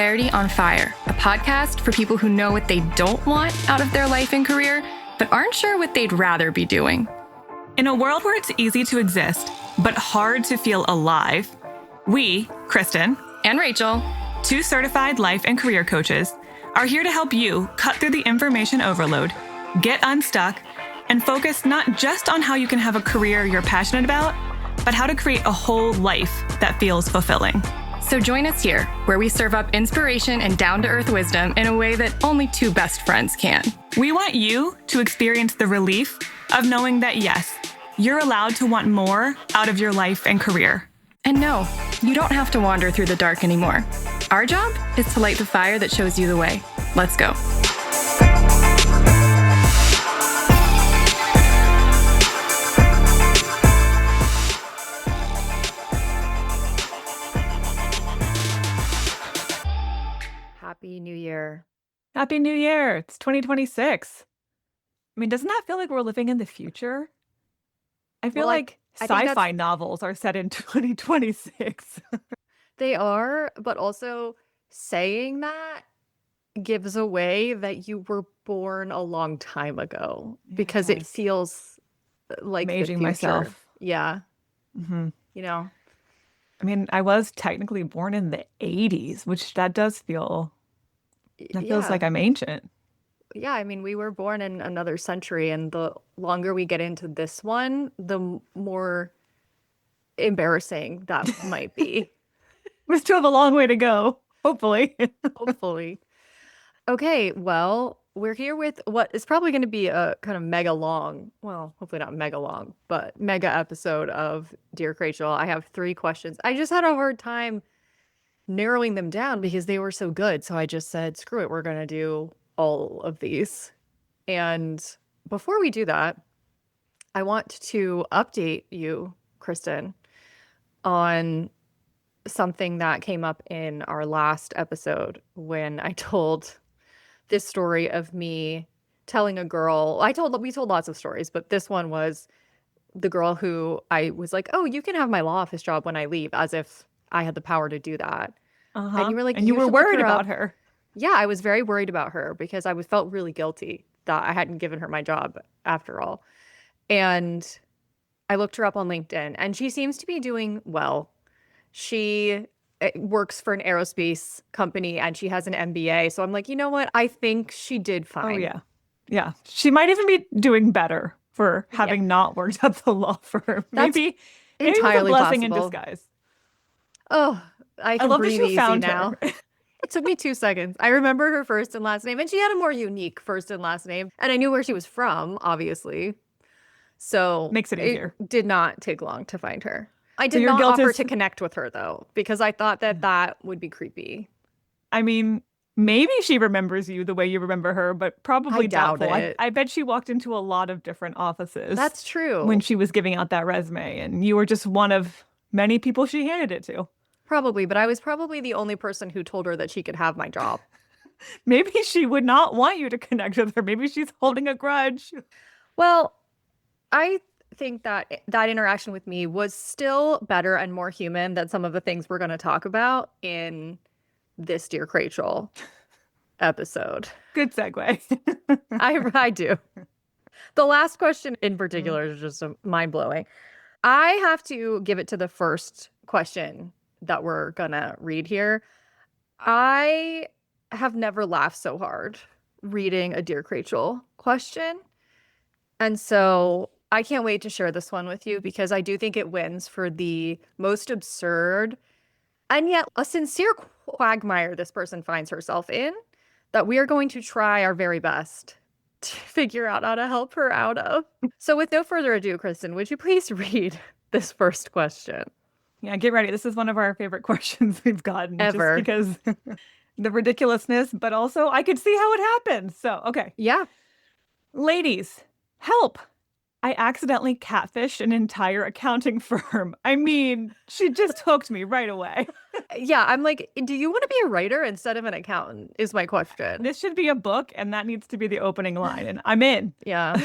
Clarity on Fire, a podcast for people who know what they don't want out of their life and career, but aren't sure what they'd rather be doing. In a world where it's easy to exist, but hard to feel alive, we, Kristen and Rachel, two certified life and career coaches, are here to help you cut through the information overload, get unstuck, and focus not just on how you can have a career you're passionate about, but how to create a whole life that feels fulfilling. So join us here, where we serve up inspiration and down-to-earth wisdom in a way that only two best friends can. We want you to experience the relief of knowing that, yes, you're allowed to want more out of your life and career. And no, you don't have to wander through the dark anymore. Our job is to light the fire that shows you the way. Let's go. Happy New Year. Happy New Year. It's 2026. I mean, doesn't that feel like we're living in the future? I feel like sci-fi novels are set in 2026. They are, but also saying that gives away that you were born a long time ago because it feels like I'm the aging future. myself. Yeah. Mm-hmm. You know, I mean, I was technically born in the 80s, which that does feel, that feels like I'm ancient. Yeah, I mean, we were born in another century, and the longer we get into this one, the more embarrassing that might be. We still have a long way to go, hopefully. Hopefully. Okay, well, we're here with what is probably going to be a kind of mega long, well, hopefully not mega long, but mega episode of Dear Krachel. I have 3 questions. I just had a hard time narrowing them down because they were so good. So I just said, screw it, we're going to do all of these. And before we do that, I want to update you, Kristen, on something that came up in our last episode when I told this story of me telling a girl. We told lots of stories, but this one was the girl who I was like, oh, you can have my law office job when I leave, as if I had the power to do that. And you were like, and you were worried about her. Yeah, I was very worried about her because I felt really guilty that I hadn't given her my job after all. And I looked her up on LinkedIn, and she seems to be doing well. She works for an aerospace company, and she has an MBA. So I'm like, you know what? I think she did fine. Oh, yeah. Yeah. She might even be doing better for having not worked at the law firm. Maybe entirely it's a blessing possible. in disguise. Oh, I can love breathe that you easy found now. her. It took me 2 seconds. I remember her first and last name, and she had a more unique first and last name. And I knew where she was from, obviously. So makes it easier. It did not take long to find her. I did not offer to connect with her, though, because I thought that would be creepy. I mean, maybe she remembers you the way you remember her, but probably doubtful. I bet she walked into a lot of different offices. That's true. When she was giving out that resume, and you were just one of many people she handed it to. Probably, but I was probably the only person who told her that she could have my job. Maybe she would not want you to connect with her. Maybe she's holding a grudge. Well, I think that interaction with me was still better and more human than some of the things we're going to talk about in this Dear Krachel episode. Good segue. I do. The last question in particular is just mind-blowing. I have to give it to the first question that we're gonna read here. I have never laughed so hard reading a Dear Krachel question. And so I can't wait to share this one with you because I do think it wins for the most absurd and yet a sincere quagmire this person finds herself in that we are going to try our very best to figure out how to help her out of. So with no further ado, Kristen, would you please read this first question? Yeah, get ready. This is one of our favorite questions we've gotten. Ever. Just because the ridiculousness, but also I could see how it happened. So, okay. Yeah. Ladies, help. I accidentally catfished an entire accounting firm. I mean, she just hooked me right away. Yeah, I'm like, do you want to be a writer instead of an accountant is my question. This should be a book, and that needs to be the opening line, and I'm in. Yeah.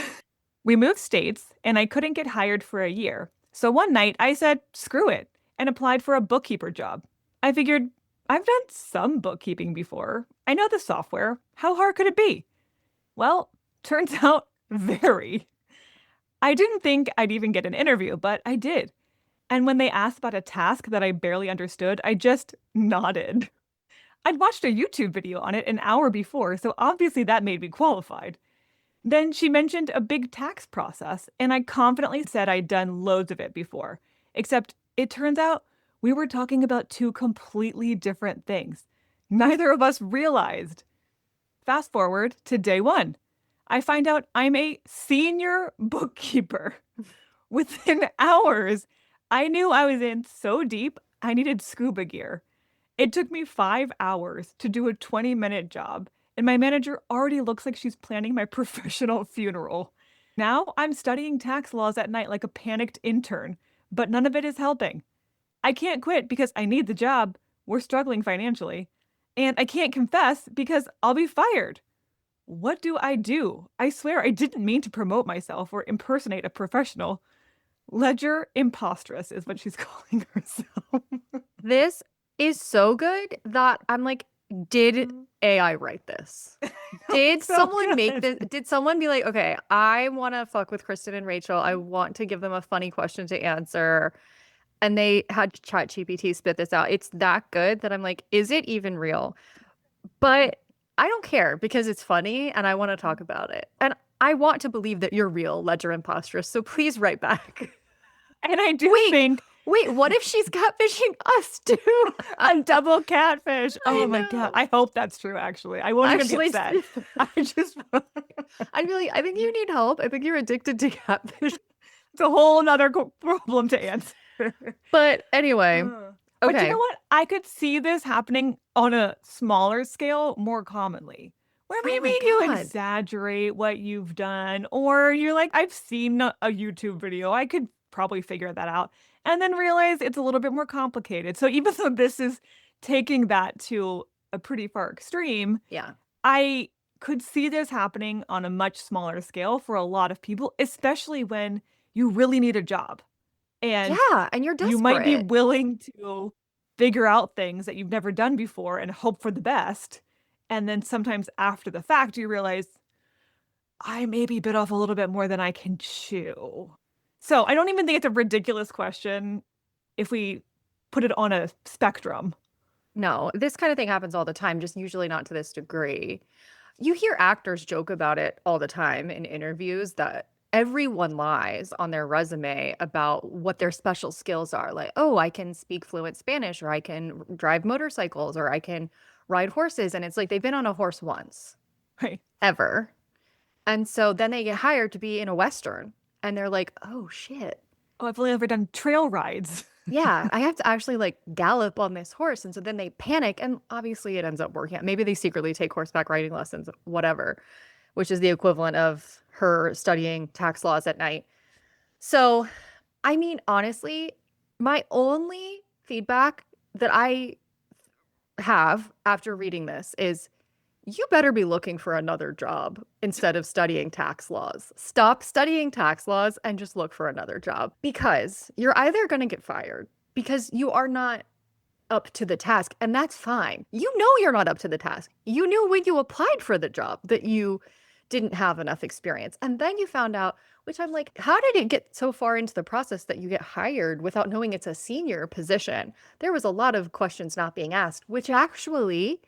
We moved states, and I couldn't get hired for a year. So one night, I said, screw it, and applied for a bookkeeper job. I figured, I've done some bookkeeping before. I know the software. How hard could it be? Well, turns out very. I didn't think I'd even get an interview, but I did. And when they asked about a task that I barely understood, I just nodded. I'd watched a YouTube video on it an hour before, so obviously that made me qualified. Then she mentioned a big tax process, and I confidently said I'd done loads of it before. Except it turns out we were talking about two completely different things. Neither of us realized. Fast forward to day one. I find out I'm a senior bookkeeper. Within hours, I knew I was in so deep, I needed scuba gear. It took me 5 hours to do a 20-minute job, and my manager already looks like she's planning my professional funeral. Now I'm studying tax laws at night like a panicked intern, but none of it is helping. I can't quit because I need the job. We're struggling financially. And I can't confess because I'll be fired. What do? I swear I didn't mean to promote myself or impersonate a professional. Ledger Impostress is what she's calling herself. This is so good that I'm like, did AI write this? Did so someone make good. this? Did someone be like, okay, I want to fuck with Kristen and Rachel. I want to give them a funny question to answer. And they had ChatGPT spit this out. It's that good that I'm like, is it even real? But I don't care because it's funny and I want to talk about it. And I want to believe that you're real, Ledger Impostress. So please write back. And I do think Wait, what if she's catfishing us too? a double catfish. I Oh my know. God. I hope that's true, actually. I won't even be upset. I just, I think you need help. I think you're addicted to catfish. it's a whole nother problem to answer. But anyway, But you okay. know what? I could see this happening on a smaller scale more commonly. Where Oh my maybe you God. exaggerate what you've done, or you're like, I've seen a YouTube video. I could probably figure that out. And then realize it's a little bit more complicated. So even though this is taking that to a pretty far extreme, Yeah. I could see this happening on a much smaller scale for a lot of people, especially when you really need a job. And Yeah, and you're you might be desperate. willing to figure out things that you've never done before and hope for the best. And then sometimes after the fact, you realize, I maybe bit off a little bit more than I can chew. So I don't even think it's a ridiculous question if we put it on a spectrum. No, this kind of thing happens all the time, just usually not to this degree. You hear actors joke about it all the time in interviews that everyone lies on their resume about what their special skills are. Like, oh, I can speak fluent Spanish, or I can drive motorcycles, or I can ride horses. And it's like they've been on a horse once, Right. ever. And so then they get hired to be in a Western. And they're like, oh, shit. Oh, I've only ever done trail rides. Yeah, I have to actually like gallop on this horse. And so then they panic. And obviously it ends up working out. Maybe they secretly take horseback riding lessons, whatever, which is the equivalent of her studying tax laws at night. So, I mean, honestly, my only feedback that I have after reading this is you better be looking for another job instead of studying tax laws. Stop studying tax laws and just look for another job, because you're either going to get fired because you are not up to the task, and that's fine. You know you're not up to the task. You knew when you applied for the job that you didn't have enough experience. And then you found out, which I'm like, how did it get so far into the process that you get hired without knowing it's a senior position? There was a lot of questions not being asked, which actually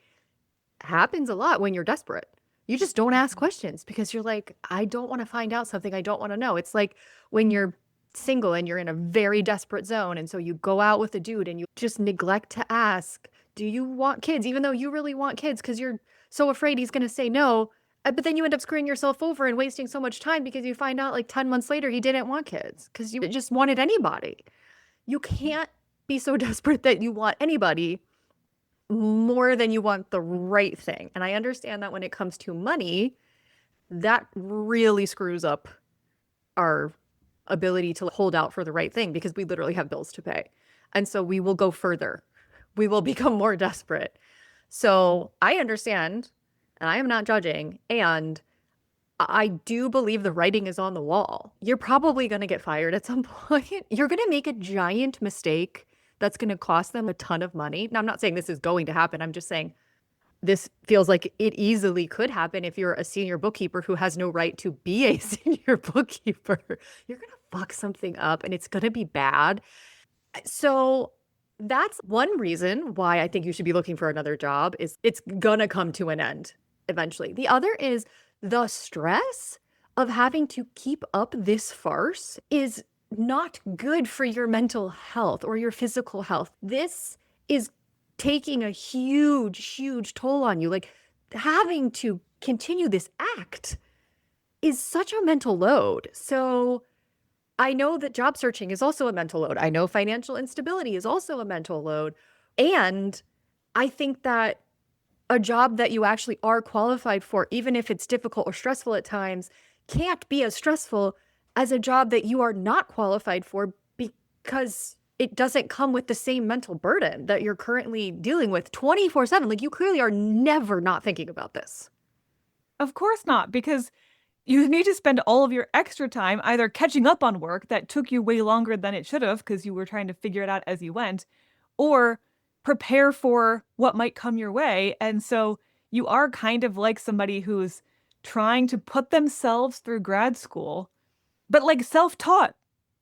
happens a lot when you're desperate. You just don't ask questions because you're like, I don't want to find out something I don't want to know. It's like when you're single and you're in a very desperate zone, and so you go out with a dude and you just neglect to ask, do you want kids? Even though you really want kids because you're so afraid he's going to say no. But then you end up screwing yourself over and wasting so much time because you find out like 10 months later he didn't want kids because you just wanted anybody. You can't be so desperate that you want anybody more than you want the right thing. And I understand that when it comes to money, that really screws up our ability to hold out for the right thing because we literally have bills to pay. And so we will go further. We will become more desperate. So I understand, and I am not judging, and I do believe the writing is on the wall. You're probably going to get fired at some point. You're going to make a giant mistake that's going to cost them a ton of money. Now, I'm not saying this is going to happen. I'm just saying this feels like it easily could happen if you're a senior bookkeeper who has no right to be a senior bookkeeper. You're going to fuck something up and it's going to be bad. So that's one reason why I think you should be looking for another job is it's going to come to an end eventually. The other is the stress of having to keep up this farce is not good for your mental health or your physical health. This is taking a huge toll on you. Like having to continue this act is such a mental load. So I know that job searching is also a mental load. I know financial instability is also a mental load. And I think that a job that you actually are qualified for, even if it's difficult or stressful at times, can't be as stressful as a job that you are not qualified for because it doesn't come with the same mental burden that you're currently dealing with 24/7. Like you clearly are never not thinking about this. Of course not, because you need to spend all of your extra time either catching up on work that took you way longer than it should have because you were trying to figure it out as you went, or prepare for what might come your way. And so you are kind of like somebody who's trying to put themselves through grad school, but like self-taught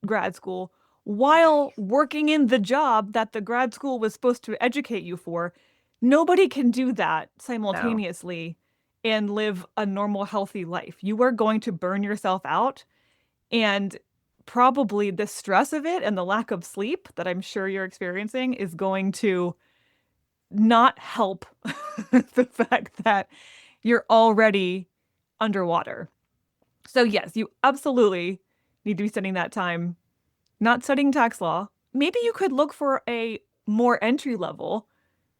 grad school, while working in the job that the grad school was supposed to educate you for. Nobody can do that simultaneously and live a normal, healthy life. You are going to burn yourself out. And probably the stress of it and the lack of sleep that I'm sure you're experiencing is going to not help the fact that you're already underwater. So yes, you absolutely need to be spending that time not studying tax law. Maybe you could look for a more entry level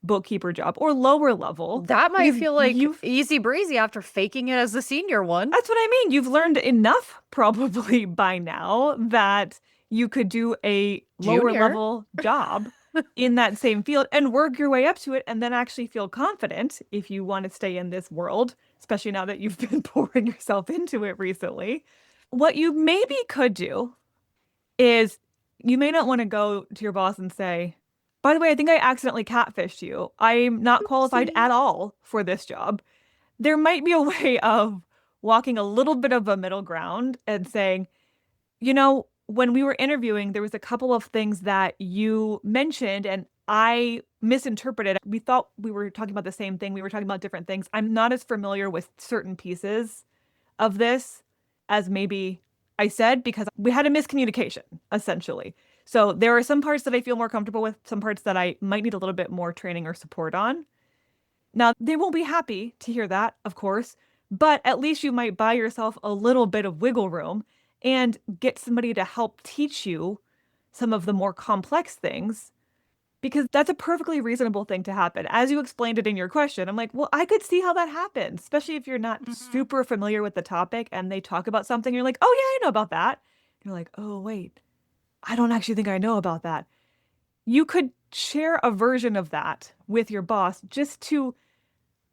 bookkeeper job or lower level. That might feel like easy breezy after faking it as the senior one. That's what I mean. You've learned enough probably by now that you could do a lower level job in that same field and work your way up to it and then actually feel confident if you want to stay in this world, especially now that you've been pouring yourself into it recently. What you maybe could do is you may not want to go to your boss and say, by the way, I think I accidentally catfished you. I'm not qualified at all for this job. There might be a way of walking a little bit of a middle ground and saying, you know, when we were interviewing, there was a couple of things that you mentioned and I misinterpreted. We thought we were talking about the same thing. We were talking about different things. I'm not as familiar with certain pieces of this as maybe I said because we had a miscommunication, essentially. So there are some parts that I feel more comfortable with, some parts that I might need a little bit more training or support on. Now, they won't be happy to hear that, of course, but at least you might buy yourself a little bit of wiggle room and get somebody to help teach you some of the more complex things, because that's a perfectly reasonable thing to happen. As you explained it in your question, I'm like, well, I could see how that happens, especially if you're not super familiar with the topic and they talk about something, you're like, oh yeah, I know about that. You're like, oh wait, I don't actually think I know about that. You could share a version of that with your boss just to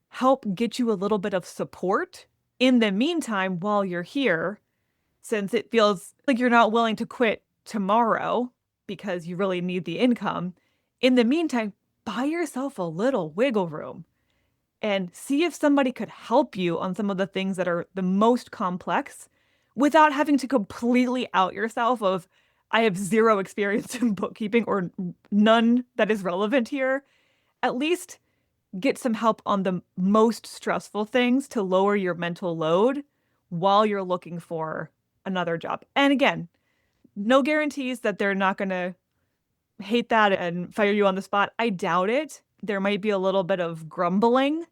help get you a little bit of support in the meantime while you're here, since it feels like you're not willing to quit tomorrow because you really need the income. In the meantime, buy yourself a little wiggle room and see if somebody could help you on some of the things that are the most complex without having to completely out yourself of, I have zero experience in bookkeeping or none that is relevant here. At least get some help on the most stressful things to lower your mental load while you're looking for another job. And again, no guarantees that they're not going to hate that and fire you on the spot. I doubt it. There might be a little bit of grumbling,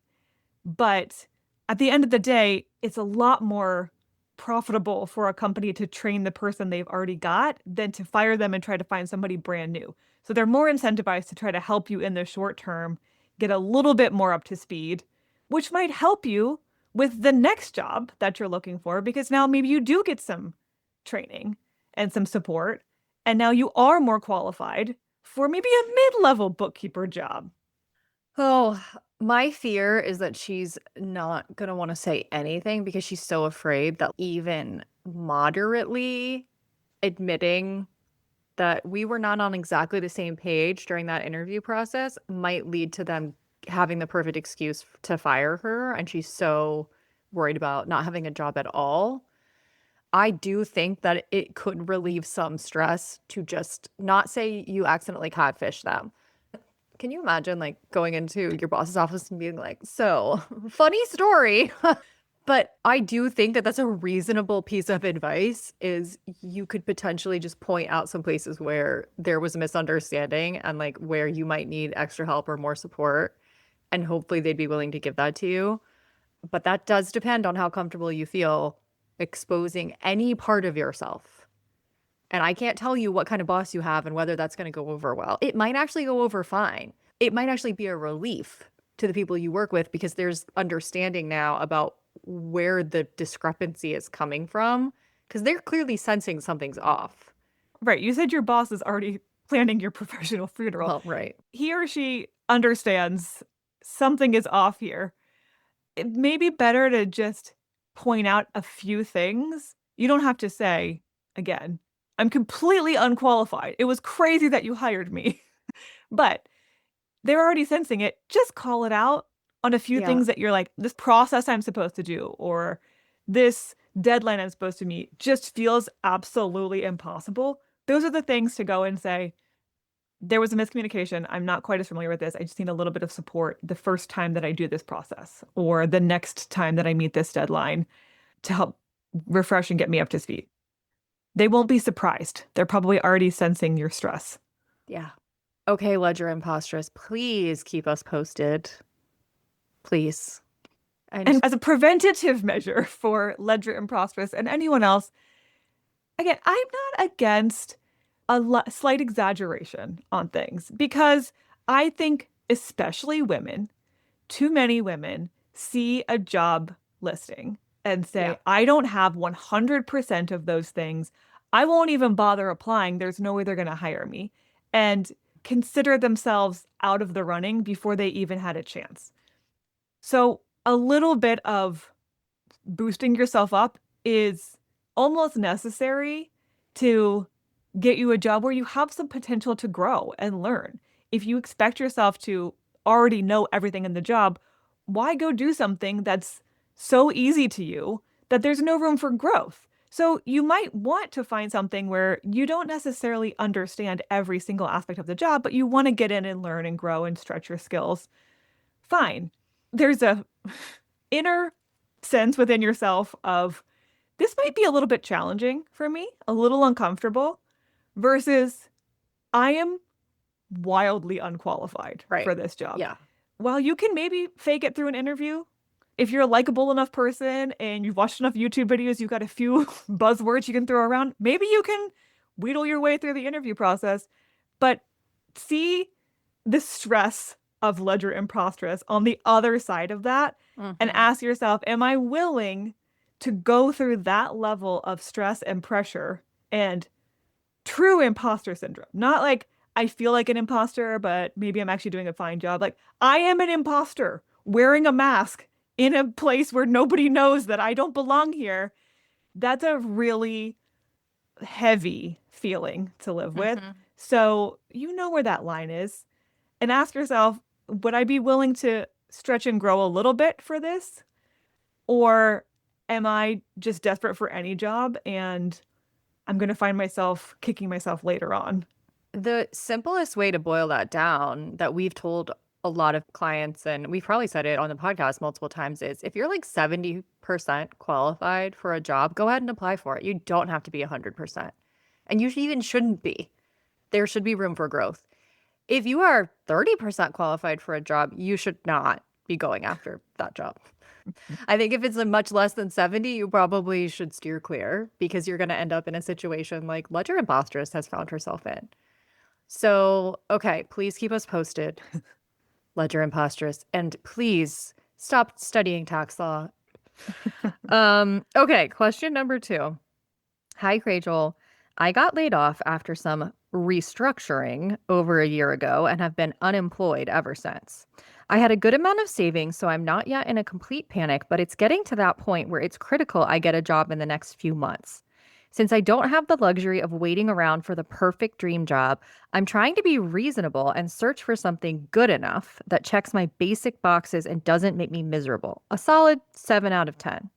but at the end of the day, it's a lot more profitable for a company to train the person they've already got than to fire them and try to find somebody brand new. So they're more incentivized to try to help you in the short term, get a little bit more up to speed, which might help you with the next job that you're looking for, because now maybe you do get some training and some support, and now you are more qualified for maybe a mid-level bookkeeper job. Oh, my fear is that she's not going to want to say anything because she's so afraid that even moderately admitting that we were not on exactly the same page during that interview process might lead to them having the perfect excuse to fire her. And she's so worried about not having a job at all. I do think that it could relieve some stress to just not say you accidentally catfish them. Can you imagine like going into your boss's office and being like, so funny story. But I do think that that's a reasonable piece of advice is you could potentially just point out some places where there was a misunderstanding and like where you might need extra help or more support. And hopefully they'd be willing to give that to you. But that does depend on how comfortable you feel exposing any part of yourself. And I can't tell you what kind of boss you have and whether that's going to go over well. It might actually go over fine. It might actually be a relief to the people you work with because there's understanding now about where the discrepancy is coming from because they're clearly sensing something's off. Right. You said your boss is already planning your professional funeral. Well, right. He or she understands something is off here. It may be better to just point out a few things. You don't have to say, again, I'm completely unqualified. It was crazy that you hired me. But they're already sensing it. Just call it out on a few things that you're like, this process I'm supposed to do or this deadline I'm supposed to meet just feels absolutely impossible. Those are the things to go and say, there was a miscommunication. I'm not quite as familiar with this. I just need a little bit of support the first time that I do this process or the next time that I meet this deadline to help refresh and get me up to speed. They won't be surprised. They're probably already sensing your stress. Yeah. Okay, Ledger Impostress, please keep us posted. Please. And as a preventative measure for Ledger Impostress and anyone else, again, I'm not against a slight exaggeration on things because I think especially women, too many women see a job listing and say, I don't have 100% of those things. I won't even bother applying. There's no way they're going to hire me. And consider themselves out of the running before they even had a chance. So a little bit of boosting yourself up is almost necessary to get you a job where you have some potential to grow and learn. If you expect yourself to already know everything in the job, why go do something that's so easy to you that there's no room for growth? So you might want to find something where you don't necessarily understand every single aspect of the job, but you want to get in and learn and grow and stretch your skills. Fine. There's a inner sense within yourself of this might be a little bit challenging for me, a little uncomfortable, versus I am wildly unqualified for this job. Yeah. While you can maybe fake it through an interview, if you're a likable enough person and you've watched enough YouTube videos, you've got a few buzzwords you can throw around, maybe you can wheedle your way through the interview process. But see the stress of Ledger Impostress on the other side of that and ask yourself, am I willing to go through that level of stress and pressure and true imposter syndrome? Not like I feel like an imposter, but maybe I'm actually doing a fine job. Like I am an imposter wearing a mask in a place where nobody knows that I don't belong here. That's a really heavy feeling to live with. So you know where that line is. And ask yourself, would I be willing to stretch and grow a little bit for this? Or am I just desperate for any job and I'm going to find myself kicking myself later on? The simplest way to boil that down that we've told a lot of clients, and we've probably said it on the podcast multiple times, is if you're like 70% qualified for a job, go ahead and apply for it. You don't have to be 100%. And you even shouldn't be. There should be room for growth. If you are 30% qualified for a job, you should not be going after that job. I think if it's a much less than 70, you probably should steer clear because you're going to end up in a situation like Ledger Impostress has found herself in. So, okay, please keep us posted, Ledger Impostress, and please stop studying tax law. Okay, question number 2. Hi, Krachel. I got laid off after some restructuring over a year ago and have been unemployed ever since. I had a good amount of savings, so I'm not yet in a complete panic, but it's getting to that point where it's critical I get a job in the next few months. Since I don't have the luxury of waiting around for the perfect dream job, I'm trying to be reasonable and search for something good enough that checks my basic boxes and doesn't make me miserable. A solid 7 out of 10.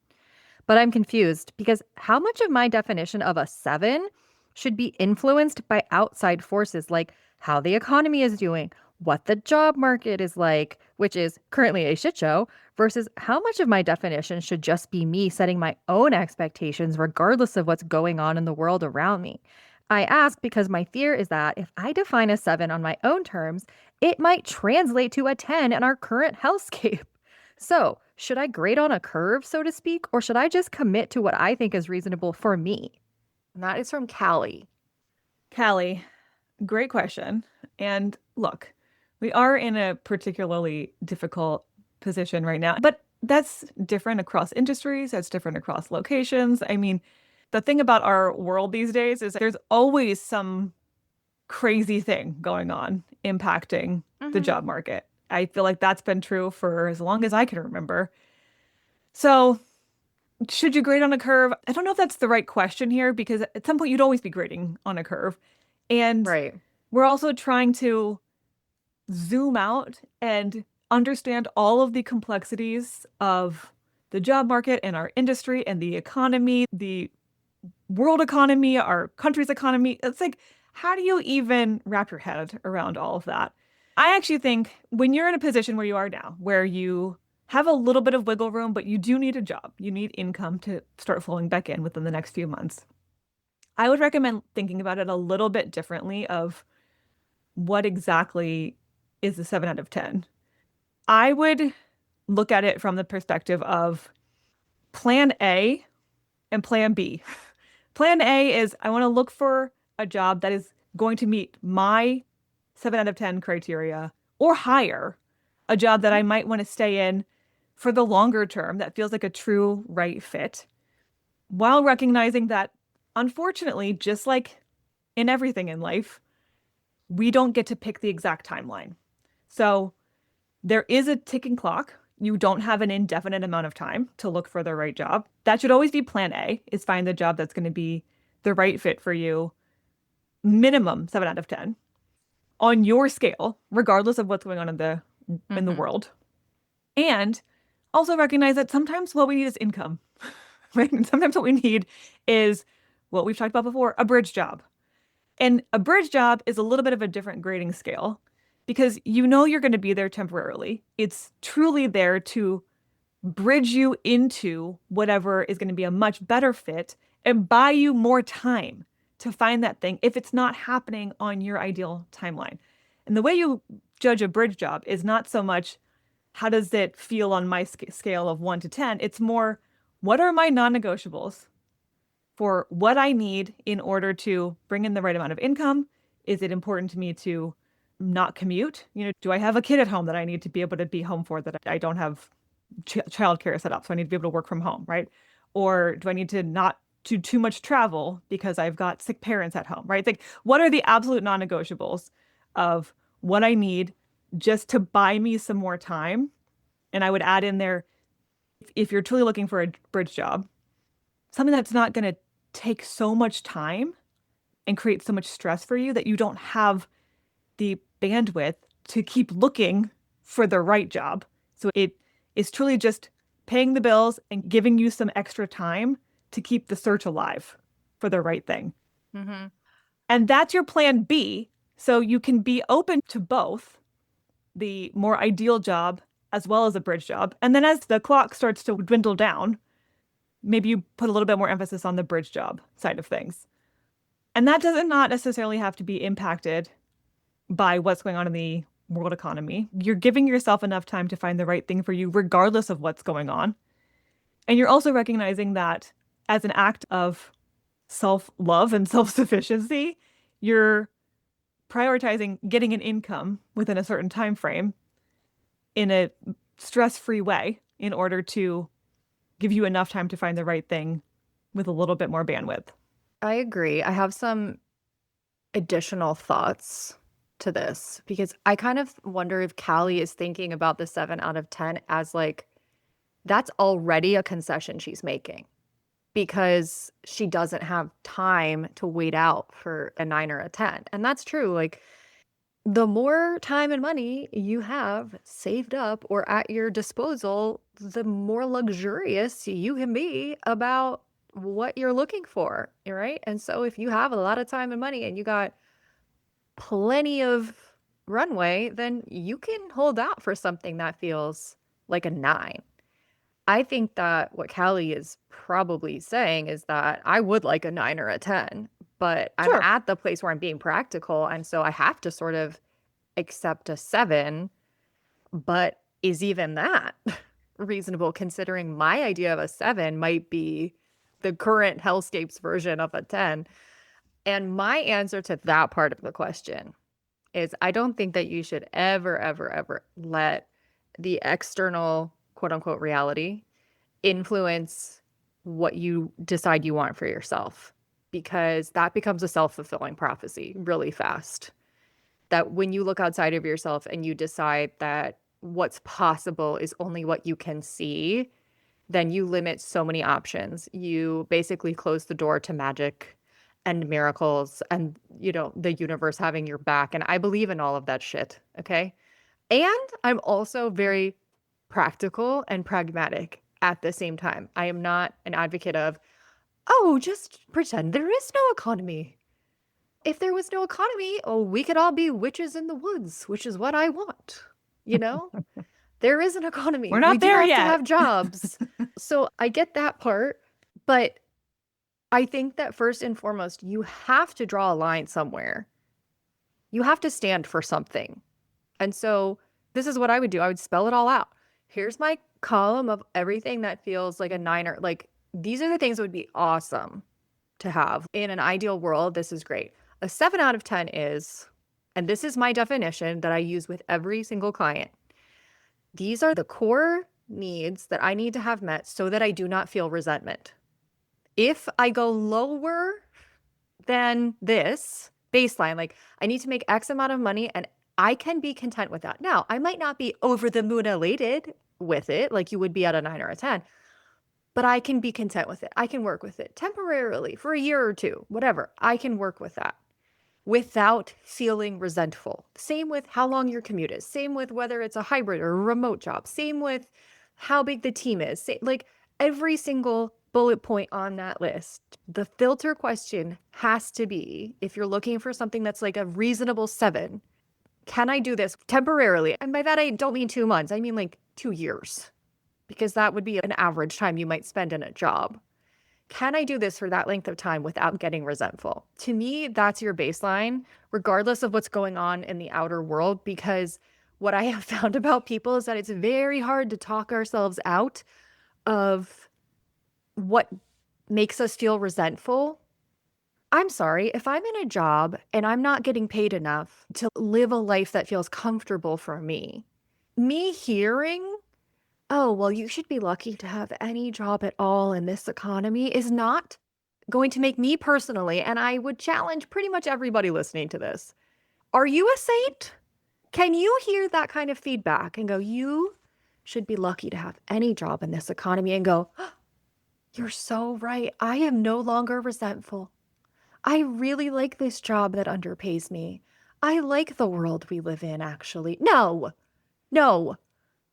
But I'm confused because how much of my definition of a 7 should be influenced by outside forces like how the economy is doing, what the job market is like, which is currently a shit show, versus how much of my definition should just be me setting my own expectations regardless of what's going on in the world around me. I ask because my fear is that if I define a 7 on my own terms, it might translate to a 10 in our current hellscape. So, should I grade on a curve, so to speak, or should I just commit to what I think is reasonable for me? And that is from Kallie. Kallie, great question. And look, we are in a particularly difficult position right now, but that's different across industries. That's different across locations. I mean, the thing about our world these days is that there's always some crazy thing going on impacting the job market. I feel like that's been true for as long as I can remember. So should you grade on a curve? I don't know if that's the right question here because at some point you'd always be grading on a curve. And Right. we're also trying to zoom out and understand all of the complexities of the job market and our industry and the economy, the world economy, our country's economy. It's like, how do you even wrap your head around all of that? I actually think when you're in a position where you are now, where you have a little bit of wiggle room, but you do need a job, you need income to start flowing back in within the next few months, I would recommend thinking about it a little bit differently of what exactly is the 7 out of 10. I would look at it from the perspective of plan A and plan B. Plan A is I want to look for a job that is going to meet my 7 out of 10 criteria or higher, a job that I might want to stay in for the longer term that feels like a true right fit, while recognizing that, unfortunately, just like in everything in life, we don't get to pick the exact timeline. So there is a ticking clock. You don't have an indefinite amount of time to look for the right job. That should always be plan A, is find the job that's going to be the right fit for you, minimum 7 out of 10 on your scale, regardless of what's going on in the world. And also recognize that sometimes what we need is income, right? And sometimes what we need is what we've talked about before, a bridge job. And a bridge job is a little bit of a different grading scale because you know you're going to be there temporarily. It's truly there to bridge you into whatever is going to be a much better fit and buy you more time to find that thing if it's not happening on your ideal timeline. And the way you judge a bridge job is not so much how does it feel on my scale of 1 to 10. It's more, what are my non-negotiables for what I need in order to bring in the right amount of income? Is it important to me to not commute? Do I have a kid at home that I need to be able to be home for, that I don't have childcare set up, so I need to be able to work from home, right? Or do I need to not do too much travel because I've got sick parents at home, right? It's like, what are the absolute non-negotiables of what I need just to buy me some more time? And I would add in there, if you're truly looking for a bridge job, something that's not going to take so much time and create so much stress for you that you don't have the bandwidth to keep looking for the right job. So it is truly just paying the bills and giving you some extra time to keep the search alive for the right thing. And that's your plan B. So you can be open to both the more ideal job as well as a bridge job. And then as the clock starts to dwindle down, maybe you put a little bit more emphasis on the bridge job side of things. And that doesn't not necessarily have to be impacted by what's going on in the world economy. You're giving yourself enough time to find the right thing for you, regardless of what's going on. And you're also recognizing that as an act of self-love and self-sufficiency, you're prioritizing getting an income within a certain time frame in a stress-free way in order to give you enough time to find the right thing with a little bit more bandwidth. I agree. I have some additional thoughts to this because I kind of wonder if Kallie is thinking about the 7 out of 10 as like, that's already a concession she's making. because she doesn't have time to wait out for a 9 or a 10. And that's true. Like, the more time and money you have saved up or at your disposal, the more luxurious you can be about what you're looking for, right? And so if you have a lot of time and money and you got plenty of runway, then you can hold out for something that feels like a 9. I think that what Kallie is probably saying is that I would like a 9 or a 10, but I'm Sure. at the place where I'm being practical. And so I have to sort of accept a 7. But is even that reasonable, considering my idea of a 7 might be the current hellscapes version of a 10? And my answer to that part of the question is I don't think that you should ever, ever, ever let the external quote unquote reality influence what you decide you want for yourself, because that becomes a self-fulfilling prophecy really fast. That when you look outside of yourself and you decide that what's possible is only what you can see, then you limit so many options. You basically close the door to magic and miracles and, the universe having your back. And I believe in all of that shit. Okay. And I'm also very practical and pragmatic at the same time. I am not an advocate of, oh, just pretend there is no economy. If there was no economy, we could all be witches in the woods, which is what I want. There is an economy. We're not We do there have yet. to have jobs. So I get that part, but I think that first and foremost, you have to draw a line somewhere. You have to stand for something. And so this is what I would do. I would spell it all out. Here's my column of everything that feels like a 9 or like, these are the things that would be awesome to have. In an ideal world, this is great. A 7 out of 10 is, and this is my definition that I use with every single client. These are the core needs that I need to have met so that I do not feel resentment. If I go lower than this baseline, like I need to make X amount of money and I can be content with that. Now, I might not be over the moon elated with it like you would be at a 9 or a 10, but I can be content with it. I can work with it temporarily for a year or two, whatever. I can work with that without feeling resentful. Same with how long your commute is. Same with whether it's a hybrid or a remote job. Same with how big the team is. Like every single bullet point on that list, the filter question has to be, if you're looking for something that's like a reasonable 7, can I do this temporarily? And by that, I don't mean 2 months. I mean like 2 years, because that would be an average time you might spend in a job. Can I do this for that length of time without getting resentful? To me, that's your baseline, regardless of what's going on in the outer world, because what I have found about people is that it's very hard to talk ourselves out of what makes us feel resentful. I'm sorry, if I'm in a job and I'm not getting paid enough to live a life that feels comfortable for me hearing, oh, well, you should be lucky to have any job at all in this economy is not going to make me personally, and I would challenge pretty much everybody listening to this. Are you a saint? Can you hear that kind of feedback and go, you should be lucky to have any job in this economy, and go, oh, you're so right. I am no longer resentful. I really like this job that underpays me. I like the world we live in, actually. No,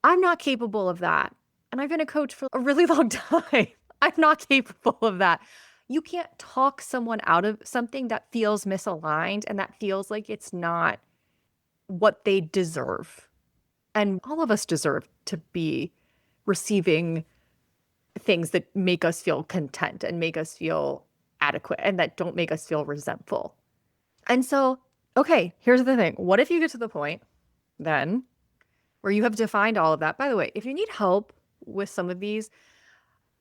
I'm not capable of that. And I've been a coach for a really long time. I'm not capable of that. You can't talk someone out of something that feels misaligned and that feels like it's not what they deserve. And all of us deserve to be receiving things that make us feel content and make us feel adequate and that don't make us feel resentful. And so, okay, here's the thing. What if you get to the point then where you have defined all of that? By the way, if you need help with some of these,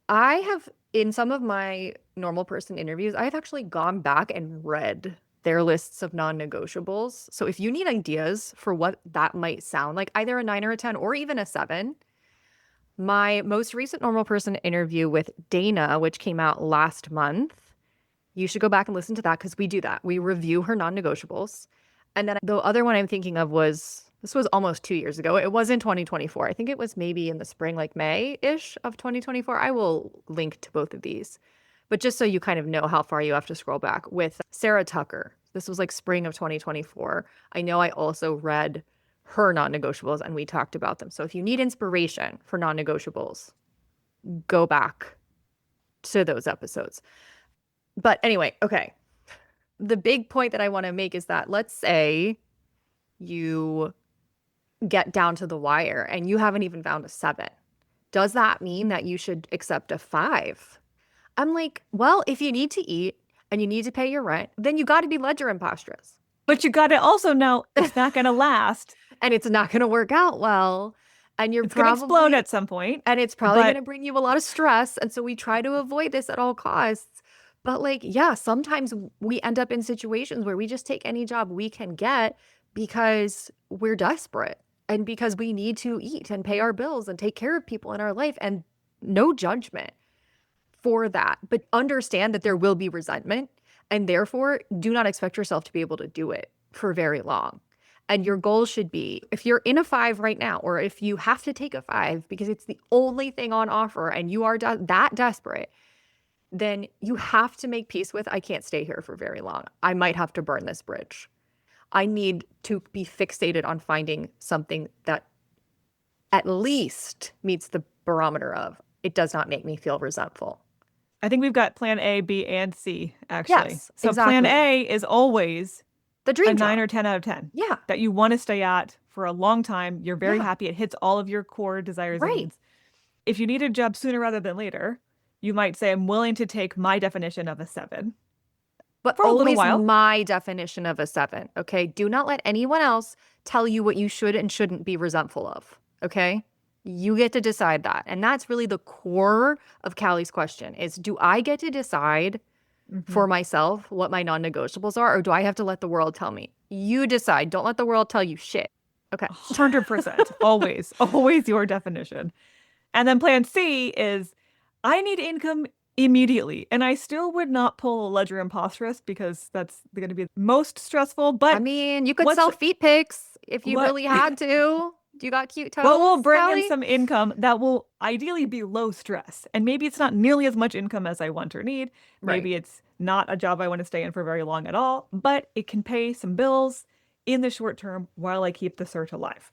I have, in some of my normal person interviews, I've actually gone back and read their lists of non-negotiables. So if you need ideas for what that might sound like, either a 9 or a 10 or even a 7, my most recent normal person interview with Dana, which came out last month, you should go back and listen to that, because we do that. We review her non-negotiables. And then the other one I'm thinking of this was almost 2 years ago. It was in 2024. I think it was maybe in the spring, like May-ish of 2024. I will link to both of these. But just so you kind of know how far you have to scroll back, with Sarah Tucker, this was like spring of 2024. I know I also read her non-negotiables and we talked about them. So if you need inspiration for non-negotiables, go back to those episodes. But anyway, okay. The big point that I want to make is that let's say you get down to the wire and you haven't even found a 7. Does that mean that you should accept a 5? I'm like, well, if you need to eat and you need to pay your rent, then you got to be ledger impostress. But you got to also know it's not going to last. And it's not going to work out well. And it's going to explode at some point. And it's probably going to bring you a lot of stress. And so we try to avoid this at all costs. But like, yeah, sometimes we end up in situations where we just take any job we can get because we're desperate and because we need to eat and pay our bills and take care of people in our life, and no judgment for that. But understand that there will be resentment, and therefore do not expect yourself to be able to do it for very long. And your goal should be, if you're in a 5 right now, or if you have to take a 5 because it's the only thing on offer and you are that desperate, then you have to make peace with, I can't stay here for very long. I might have to burn this bridge. I need to be fixated on finding something that at least meets the barometer of, it does not make me feel resentful. I think we've got plan A, B, and C, actually. Yes, so exactly. Plan A is always the dream a 9 job. or 10 out of 10. Yeah. That you want to stay at for a long time. You're very happy. It hits all of your core desires and needs. If you need a job sooner rather than later, you might say, I'm willing to take my definition of a 7. But for a little always while. My definition of a 7, okay? Do not let anyone else tell you what you should and shouldn't be resentful of, okay? You get to decide that. And that's really the core of Kallie's question is, do I get to decide for myself what my non-negotiables are, or do I have to let the world tell me? You decide. Don't let the world tell you shit. Okay. 100%. Always your definition. And then plan C is, I need income immediately. And I still would not pull a ledger impostress because that's going to be most stressful. But I mean, you could sell feet pics if you really had to. Do you got cute toes? Well, we'll bring Kallie? in some income that will ideally be low stress. And maybe it's not nearly as much income as I want or need. Maybe it's not a job I want to stay in for very long at all, but it can pay some bills in the short term while I keep the search alive.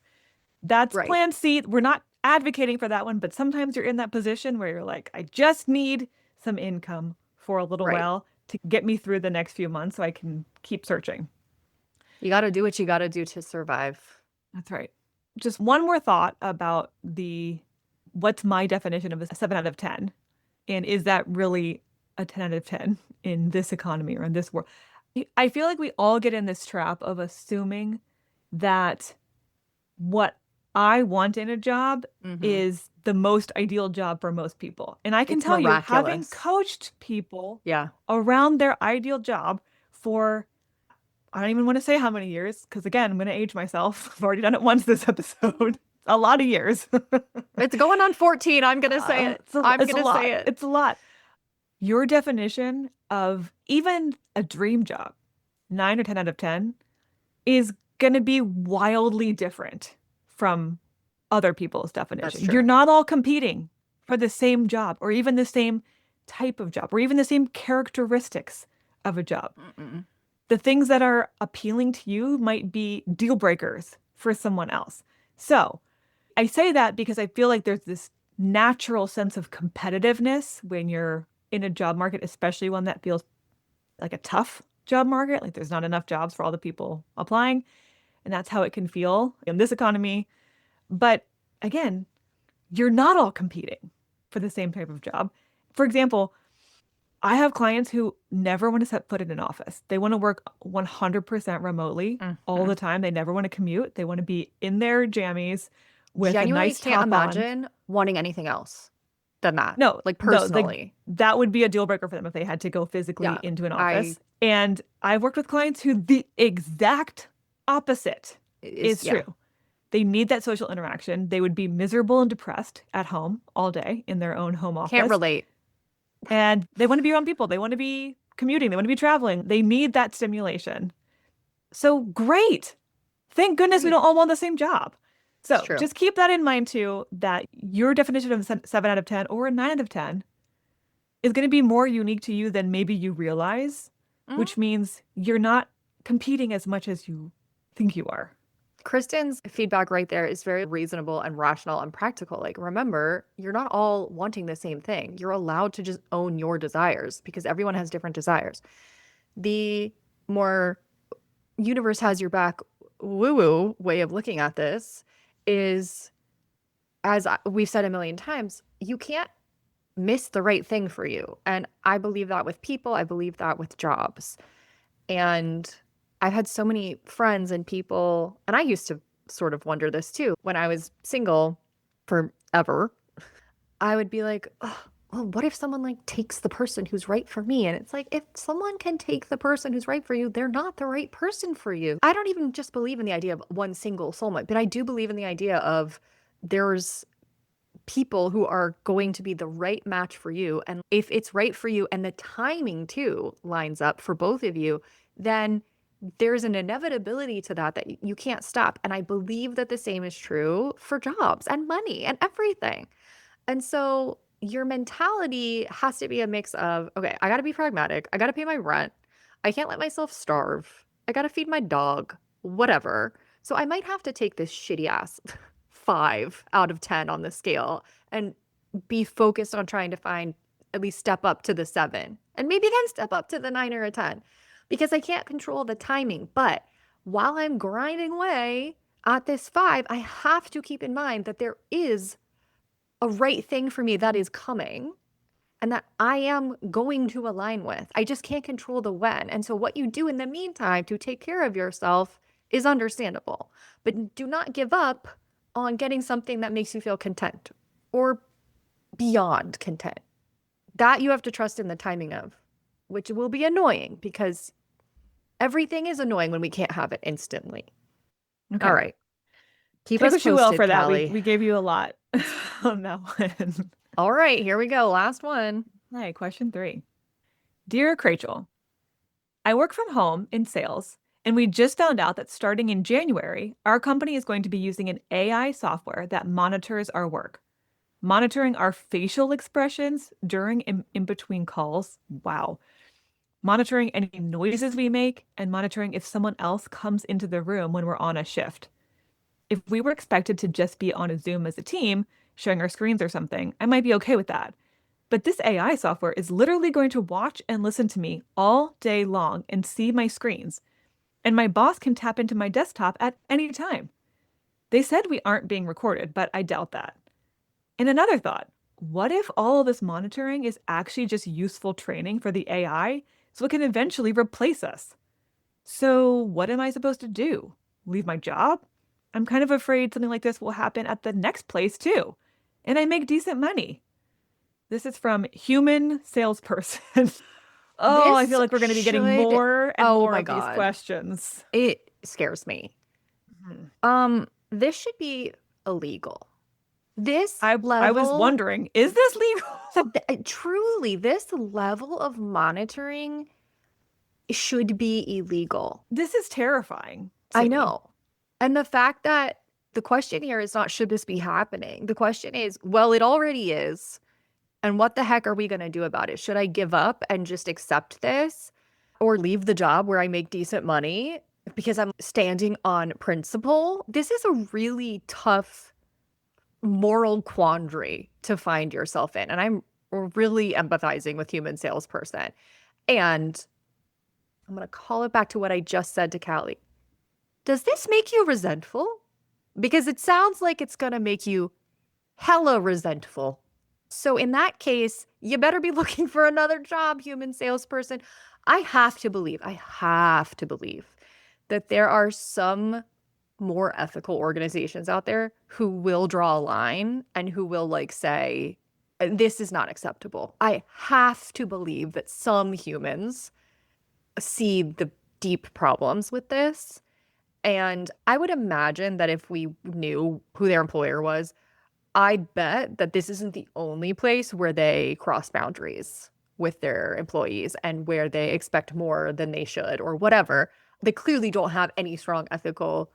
That's plan C. We're not advocating for that one, but sometimes you're in that position where you're like, I just need some income for a little while to get me through the next few months so I can keep searching. You got to do what you got to do to survive. That's right. Just one more thought about what's my definition of a 7 out of 10? And is that really a 10 out of 10 in this economy or in this world? I feel like we all get in this trap of assuming that what I want in a job is the most ideal job for most people. And I can tell you, having coached people around their ideal job for, I don't even want to say how many years, because again, I'm going to age myself. I've already done it once this episode. A lot of years. It's going on 14. I'm going to say it. I'm going to say it. It's a lot. Your definition of even a dream job, 9 or 10 out of 10, is going to be wildly different from other people's definition. You're not all competing for the same job or even the same type of job or even the same characteristics of a job. The things that are appealing to you might be deal breakers for someone else. So I say that because I feel like there's this natural sense of competitiveness when you're in a job market, especially one that feels like a tough job market. Like there's not enough jobs for all the people applying. And that's how it can feel in this economy. But again, you're not all competing for the same type of job. For example, I have clients who never want to set foot in an office. They want to work 100% remotely all the time. They never want to commute. They want to be in their jammies with a nice top on. Can't imagine wanting anything else than that. No, like personally. That would be a deal breaker for them if they had to go physically into an office. And I've worked with clients who the exact opposite is true. They need that social interaction. They would be miserable and depressed at home all day in their own home office. Can't relate. And they want to be around people. They want to be commuting. They want to be traveling. They need that stimulation. So great. Thank goodness we don't all want the same job. So just keep that in mind too, that your definition of a 7 out of 10 or a 9 out of 10 is going to be more unique to you than maybe you realize, which means you're not competing as much as you think you are. Kristen's feedback right there is very reasonable and rational and practical. Like, remember, you're not all wanting the same thing. You're allowed to just own your desires because everyone has different desires. The more universe has your back woo-woo way of looking at this is, as we've said a million times, you can't miss the right thing for you. And I believe that with people, I believe that with jobs. And I've had so many friends and people, and I used to sort of wonder this too. When I was single forever, I would be like, oh, well, what if someone like takes the person who's right for me? And it's like, if someone can take the person who's right for you, they're not the right person for you. I don't even just believe in the idea of one single soulmate, but I do believe in the idea of there's people who are going to be the right match for you. And if it's right for you and the timing too lines up for both of you, then there's an inevitability to that you can't stop. And I believe that the same is true for jobs and money and everything. And so your mentality has to be a mix of, okay, I got to be pragmatic. I got to pay my rent. I can't let myself starve. I got to feed my dog, whatever. So I might have to take this shitty ass 5 out of 10 on the scale and be focused on trying to find at least step up to the 7 and maybe then step up to the 9 or a 10 because I can't control the timing. But while I'm grinding away at this 5, I have to keep in mind that there is a right thing for me that is coming and that I am going to align with. I just can't control the when. And so what you do in the meantime to take care of yourself is understandable. But do not give up on getting something that makes you feel content or beyond content. That you have to trust in the timing of, which will be annoying because everything is annoying when we can't have it instantly. Okay. All right. Keep us posted, well for that. Kallie. We gave you a lot on that one. All right, here we go. Last one. All right, question 3. Dear Krachel, I work from home in sales, and we just found out that starting in January, our company is going to be using an AI software that monitors our work, monitoring our facial expressions during in between calls. Wow. Monitoring any noises we make and monitoring if someone else comes into the room when we're on a shift. If we were expected to just be on a Zoom as a team, sharing our screens or something, I might be okay with that. But this AI software is literally going to watch and listen to me all day long and see my screens. And my boss can tap into my desktop at any time. They said we aren't being recorded, but I doubt that. And another thought, what if all of this monitoring is actually just useful training for the AI so it can eventually replace us? So what am I supposed to do? Leave my job? I'm kind of afraid something like this will happen at the next place too. And I make decent money. This is from human salesperson. Oh, I feel like we're going to be getting more and more of these questions. It scares me. This should be illegal. I was wondering, is this legal? Truly, this level of monitoring should be illegal. This is terrifying. I know. And the fact that the question here is not, should this be happening? The question is, well, it already is. And what the heck are we going to do about it? Should I give up and just accept this or leave the job where I make decent money because I'm standing on principle? This is a really tough moral quandary to find yourself in. And I'm really empathizing with human salesperson. And I'm going to call it back to what I just said to Kallie. Does this make you resentful? Because it sounds like it's going to make you hella resentful. So in that case, you better be looking for another job, human salesperson. I have to believe that there are some more ethical organizations out there who will draw a line and who will like say, this is not acceptable. I have to believe that some humans see the deep problems with this. And I would imagine that if we knew who their employer was, I'd bet that this isn't the only place where they cross boundaries with their employees and where they expect more than they should or whatever. They clearly don't have any strong ethical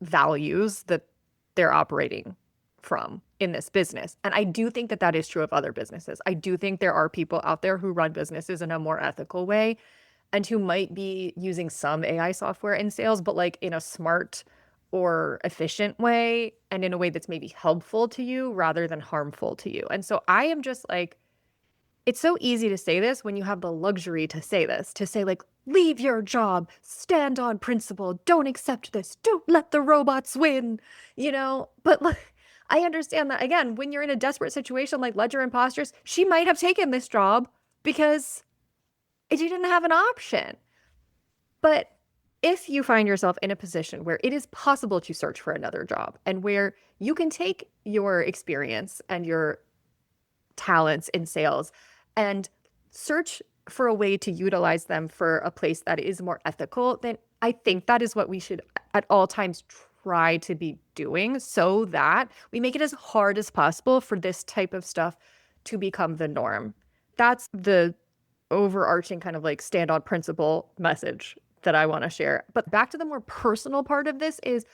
values that they're operating from in this business. And I do think that that is true of other businesses. I do think there are people out there who run businesses in a more ethical way and who might be using some AI software in sales, but like in a smart or efficient way and in a way that's maybe helpful to you rather than harmful to you. And so I am just like, it's so easy to say this when you have the luxury to say this, to say like, leave your job, stand on principle, don't accept this, don't let the robots win, you know? But like, I understand that again, when you're in a desperate situation like Ledger Impostress, she might have taken this job because she didn't have an option. But if you find yourself in a position where it is possible to search for another job and where you can take your experience and your talents in sales and search for a way to utilize them for a place that is more ethical, then I think that is what we should at all times try to be doing so that we make it as hard as possible for this type of stuff to become the norm. That's the overarching kind of like stand on principle message that I want to share. But back to the more personal part of this is,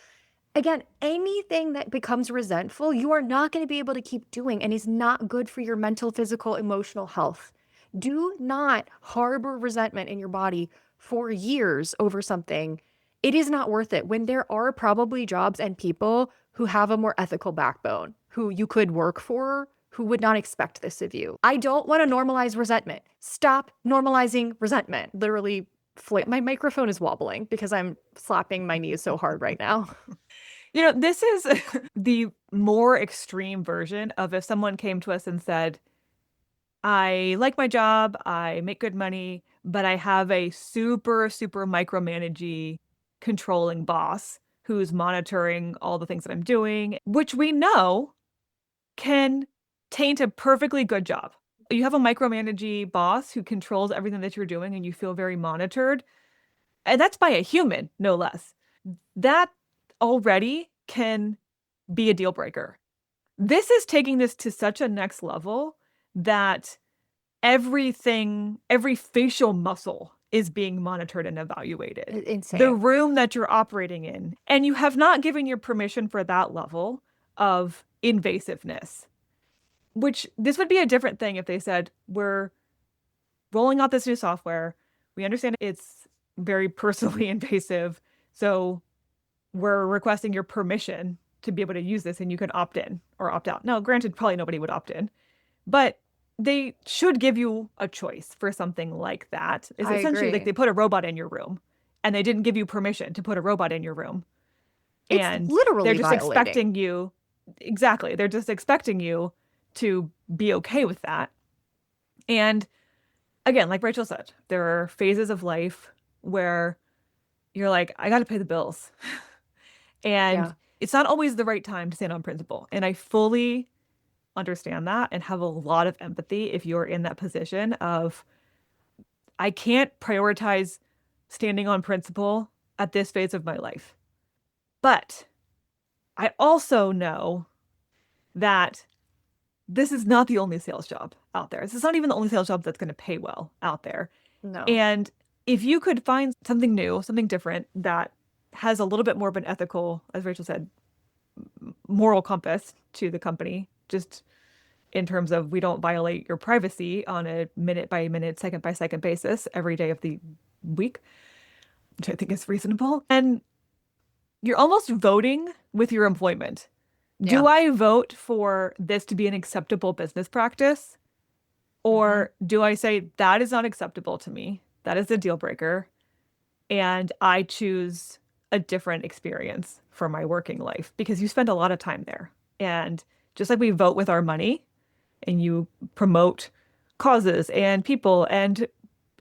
again, anything that becomes resentful, you are not going to be able to keep doing and is not good for your mental, physical, emotional health. Do not harbor resentment in your body for years over something. It is not worth it when there are probably jobs and people who have a more ethical backbone, who you could work for, who would not expect this of you. I don't want to normalize resentment. Stop normalizing resentment. Literally, my microphone is wobbling because I'm slapping my knees so hard right now. You know, this is the more extreme version of if someone came to us and said, I like my job, I make good money, but I have a super, super micromanagey, controlling boss who's monitoring all the things that I'm doing, which we know can taint a perfectly good job. You have a micromanagey boss who controls everything that you're doing and you feel very monitored. And that's by a human, no less. That already can be a deal breaker. This is taking this to such a next level that everything, every facial muscle is being monitored and evaluated. Insane. The room that you're operating in. And you have not given your permission for that level of invasiveness. Which this would be a different thing if they said, we're rolling out this new software. We understand it's very personally invasive. So we're requesting your permission to be able to use this and you can opt in or opt out. Now, granted, probably nobody would opt in, but they should give you a choice for something like that. It's essentially like they put a robot in your room and they didn't give you permission to put a robot in your room. It's literally they're just violating. expecting you. Exactly. They're just expecting you to be okay with that. And again, like Rachel said, there are phases of life where you're like, I got to pay the bills. And it's not always the right time to stand on principle. And I fully understand that and have a lot of empathy if you're in that position of, I can't prioritize standing on principle at this phase of my life. But I also know that this is not the only sales job out there. This is not even the only sales job that's going to pay well out there. No. And if you could find something new, something different that has a little bit more of an ethical, as Rachel said, moral compass to the company, just in terms of we don't violate your privacy on a minute by minute, second by second basis every day of the week, which I think is reasonable. And you're almost voting with your employment. Yeah. Do I vote for this to be an acceptable business practice? Or do I say that is not acceptable to me? That is a deal breaker. And I choose a different experience for my working life because you spend a lot of time there. And just like we vote with our money and you promote causes and people and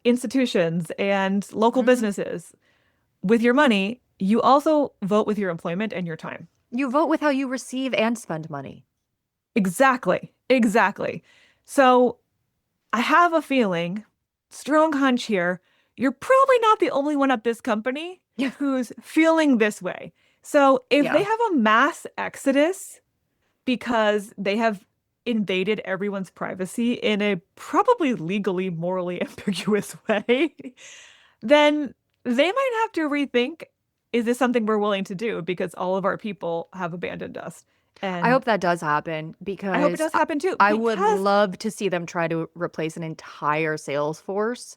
institutions and local businesses with your money, you also vote with your employment and your time. You vote with how you receive and spend money. Exactly. So I have a feeling, strong hunch here, you're probably not the only one at this company who's feeling this way. So if they have a mass exodus because they have invaded everyone's privacy in a probably legally, morally ambiguous way, then they might have to rethink, is this something we're willing to do because all of our people have abandoned us? I And hope that does happen I hope it because does happen too, I would because love to see them try to replace an entire sales force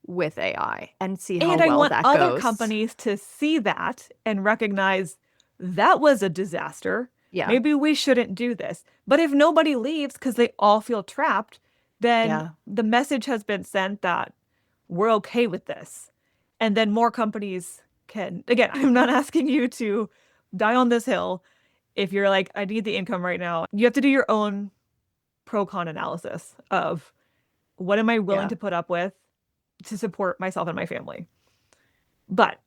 with AI and see how and I well want that other goes. companies to see that and recognize that was a disaster. Yeah. Maybe we shouldn't do this. But if nobody leaves because they all feel trapped, then Yeah. the message has been sent that we're okay with this. And then more companies can, again, I'm not asking you to die on this hill. If you're like, I need the income right now, you have to do your own pro con analysis of what am I willing Yeah. to put up with to support myself and my family. But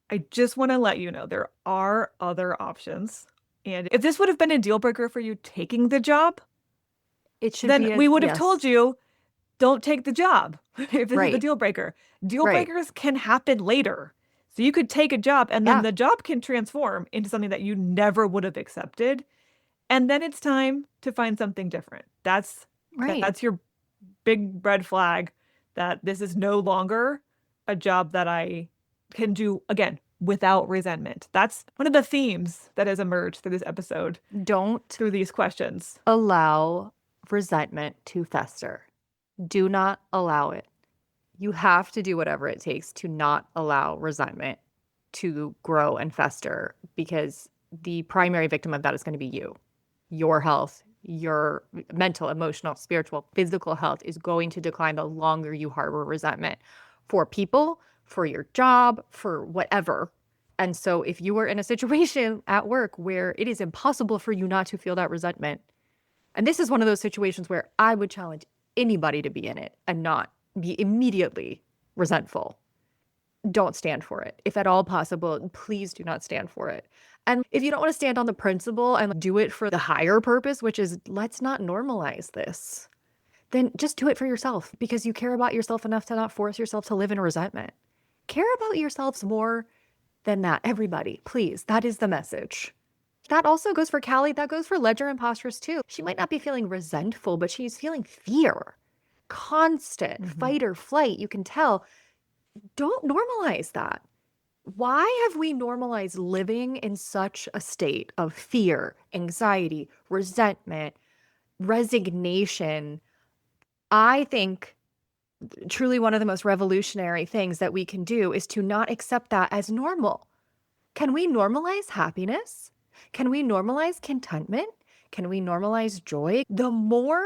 I just want to let you know there are other options. And if this would have been a deal breaker for you taking the job, It should then be we would have yes. told you don't take the job if this is the Right. deal breaker. Deal Right. breakers can happen later. So you could take a job and then Yeah. the job can transform into something that you never would have accepted. And then it's time to find something different. Right. That's your big red flag that this is no longer a job that I can do again without resentment. That's one of the themes that has emerged through this episode, Don't through these questions. allow resentment to fester. Do not allow it. You have to do whatever it takes to not allow resentment to grow and fester because the primary victim of that is going to be you. Your health, your mental, emotional, spiritual, physical health is going to decline the longer you harbor resentment for people, for your job, for whatever. And so if you are in a situation at work where it is impossible for you not to feel that resentment, and this is one of those situations where I would challenge anybody to be in it and not be immediately resentful. Don't stand for it. If at all possible, please do not stand for it. And if you don't want to stand on the principle and do it for the higher purpose, which is let's not normalize this, then just do it for yourself because you care about yourself enough to not force yourself to live in resentment. Care about yourselves more than that. Everybody, please. That is the message. That also goes for Kallie. That goes for Ledger Impostress too. She might not be feeling resentful, but she's feeling fear. Constant fight or flight. You can tell. Don't normalize that. Why have we normalized living in such a state of fear, anxiety, resentment, resignation? I think truly one of the most revolutionary things that we can do is to not accept that as normal. Can we normalize happiness? Can we normalize contentment? Can we normalize joy? The more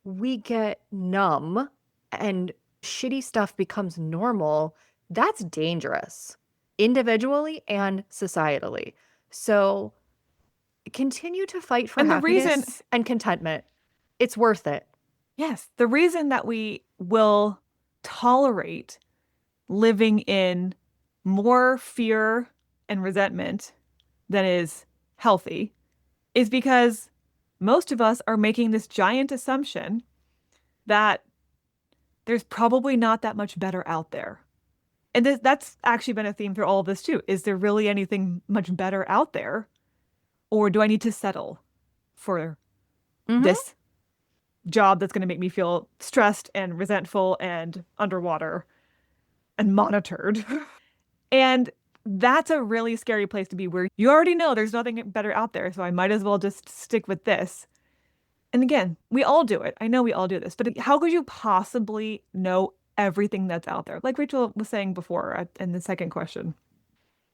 we get numb and shitty stuff becomes normal, that's dangerous, individually and societally. So continue to fight for And the reason, happiness and contentment. It's worth it. yes, the reason that we will tolerate living in more fear and resentment than is healthy is because most of us are making this giant assumption that there's probably not that much better out there. And that's actually been a theme through all of this too. Is there really anything much better out there? Or do I need to settle for this job that's going to make me feel stressed and resentful and underwater and monitored? And that's a really scary place to be where you already know there's nothing better out there. So I might as well just stick with this. And again, we all do it. I know we all do this, but how could you possibly know everything that's out there? Like Rachel was saying before in the second question,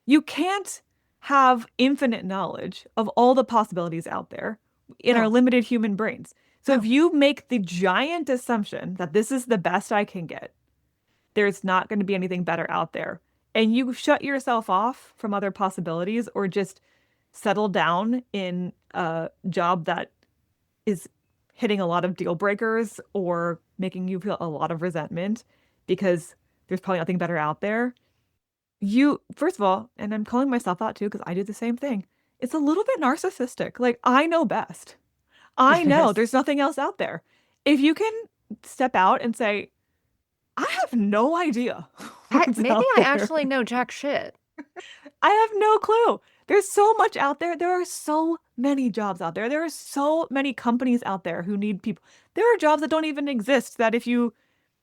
you can't have infinite knowledge of all the possibilities out there in our No, limited human brains. So if no. you make the giant assumption that this is the best I can get, there's not going to be anything better out there, and you shut yourself off from other possibilities or just settle down in a job that is hitting a lot of deal breakers or making you feel a lot of resentment because there's probably nothing better out there. You, first of all, and I'm calling myself out too because I do the same thing, it's a little bit narcissistic. Like, I know best. I It know is. there's nothing else out there. If you can step out and say, I have no idea what's Maybe out I there. actually know jack shit. I have no clue. There's so much out there. There are so many jobs out there. There are so many companies out there who need people. There are jobs that don't even exist that if you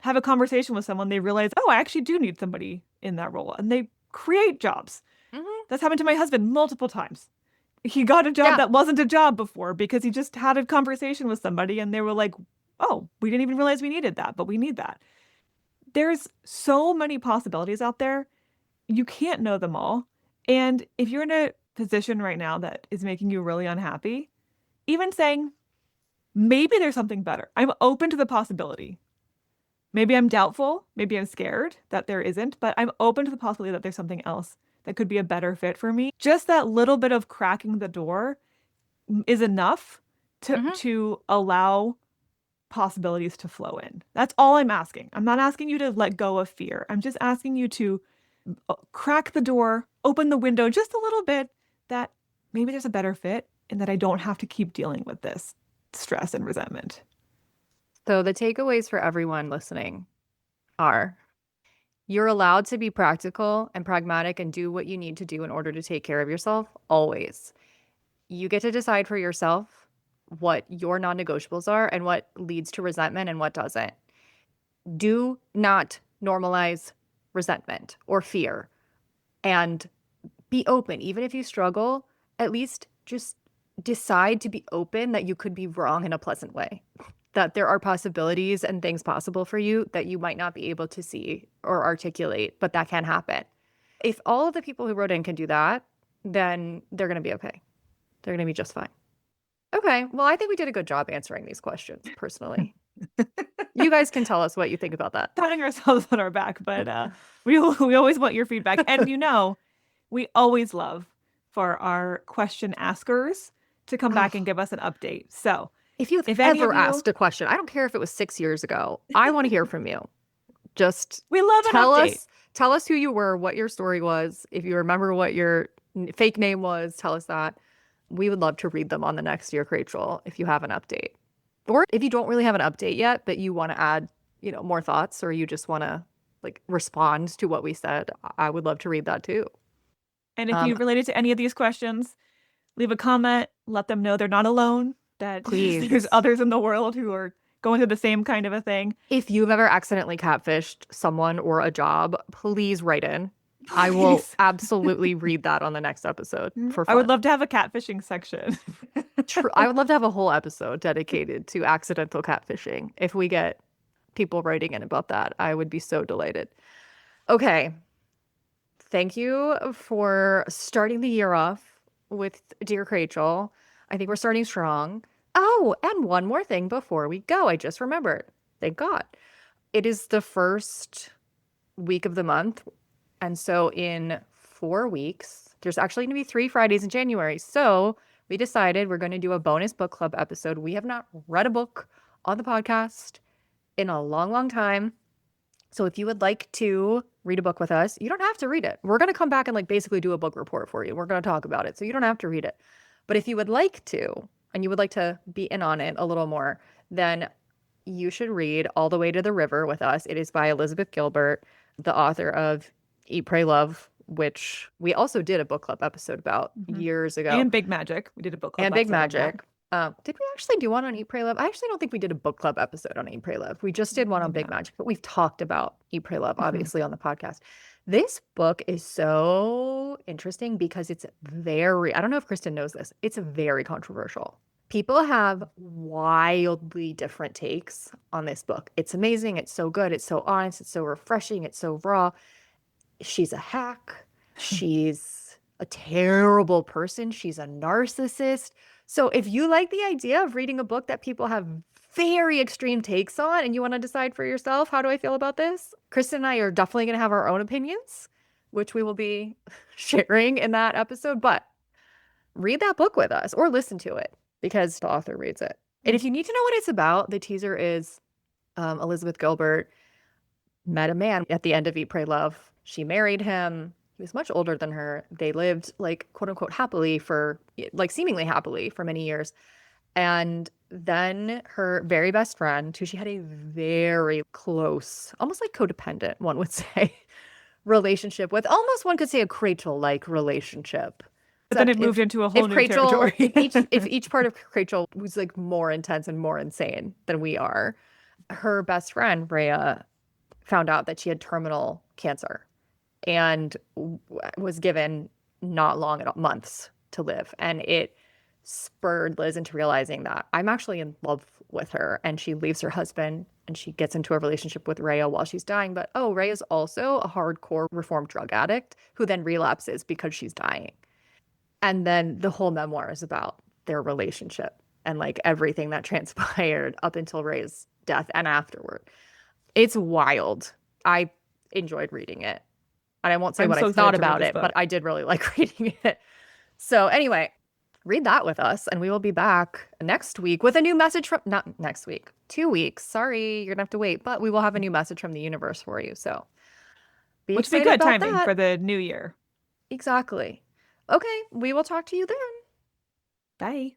have a conversation with someone, they realize, oh, I actually do need somebody in that role. And they create jobs. Mhm. That's happened to my husband multiple times. he got a job Yeah. that wasn't a job before because he just had a conversation with somebody and they were like, oh, we didn't even realize we needed that, but we need that. There's so many possibilities out there. You can't know them all. And if you're in a position right now that is making you really unhappy, even saying, maybe there's something better. I'm open to the possibility. Maybe I'm doubtful. Maybe I'm scared that there isn't, but I'm open to the possibility that there's something else that could be a better fit for me. Just that little bit of cracking the door is enough to allow possibilities to flow in. That's all I'm asking. I'm not asking you to let go of fear. I'm just asking you to crack the door, open the window just a little bit, that maybe there's a better fit and that I don't have to keep dealing with this stress and resentment. So the takeaways for everyone listening are: you're allowed to be practical and pragmatic and do what you need to do in order to take care of yourself always. You get to decide for yourself what your non-negotiables are and what leads to resentment and what doesn't. Do not normalize resentment or fear, and be open. Even if you struggle, at least just decide to be open that you could be wrong in a pleasant way, that there are possibilities and things possible for you that you might not be able to see or articulate, but that can happen. If all of the people who wrote in can do that, then they're going to be okay. They're going to be just fine. Okay. Well, I think we did a good job answering these questions personally. You guys can tell us what you think about that. Patting ourselves on our back, but we always want your feedback. And we always love for our question askers to come back and give us an update. So if you've ever asked a question, I don't care if it was 6 years ago, I want to hear from you. Just we love an update. Tell us who you were, what your story was. If you remember what your fake name was, tell us that. We would love to read them on the next Dear Krachel if you have an update. Or if you don't really have an update yet, but you want to add, more thoughts, or you just want to respond to what we said, I would love to read that too. And if you related to any of these questions, leave a comment, let them know they're not alone, that please, there's others in the world who are going through the same kind of a thing. If you've ever accidentally catfished someone or a job, please write in. Please. I will absolutely read that on the next episode for fun. I would love to have a catfishing section. I would love to have a whole episode dedicated to accidental catfishing. If we get people writing in about that, I would be so delighted. Okay. Thank you for starting the year off with Dear Krachel. I think we're starting strong. Oh, and one more thing before we go. I just remembered. Thank God. It is the first week of the month. And so in 4 weeks, there's actually going to be 3 Fridays in January. So we decided we're going to do a bonus book club episode. We have not read a book on the podcast in a long, long time. So if you would like to read a book with us, you don't have to read it. We're going to come back and basically do a book report for you. We're going to talk about it. So you don't have to read it. But if you would like to, and you would like to be in on it a little more, then you should read All the Way to the River with us. It is by Elizabeth Gilbert, the author of Eat, Pray, Love, which we also did a book club episode about years ago. And Big Magic. We did a book club episode. And Big Magic. Did we actually do one on Eat, Pray, Love? I actually don't think we did a book club episode on Eat, Pray, Love. We just did one on Big Magic, but we've talked about Eat, Pray, Love, obviously, on the podcast. This book is so interesting because it's I don't know if Kristen knows this, it's very controversial. People have wildly different takes on this book. It's amazing. It's so good. It's so honest. It's so refreshing. It's so raw. She's a hack. She's a terrible person. She's a narcissist. So if you like the idea of reading a book that people have very extreme takes on and you want to decide for yourself, how do I feel about this? Kristen and I are definitely going to have our own opinions, which we will be sharing in that episode. But read that book with us or listen to it because the author reads it. And if you need to know what it's about, the teaser is Elizabeth Gilbert met a man at the end of Eat, Pray, Love. She married him. He was much older than her. They lived quote unquote happily seemingly happily for many years. And then her very best friend, who she had a very close, almost like codependent, one would say, relationship with, almost one could say a Krachel-like relationship. But then it moved into a whole new territory. if each part of Krachel was more intense and more insane than we are, her best friend, Rhea, found out that she had terminal cancer and was given not long at all, months to live. And it spurred Liz into realizing that I'm actually in love with her. And she leaves her husband and she gets into a relationship with Rhea while she's dying. But oh, Ray is also a hardcore reformed drug addict who then relapses because she's dying. And then the whole memoir is about their relationship and like everything that transpired up until Ray's death and afterward. It's wild. I enjoyed reading it. And I won't say I'm what so I excited thought to read about this it, book. but I did really like reading it. So anyway, read that with us and we will be back next week with a new message from, not next week, 2 weeks. Sorry, you're gonna have to wait, but we will have a new message from the universe for you. So be Which would be excited good about timing that. for the new year. Exactly. Okay, we will talk to you then. Bye.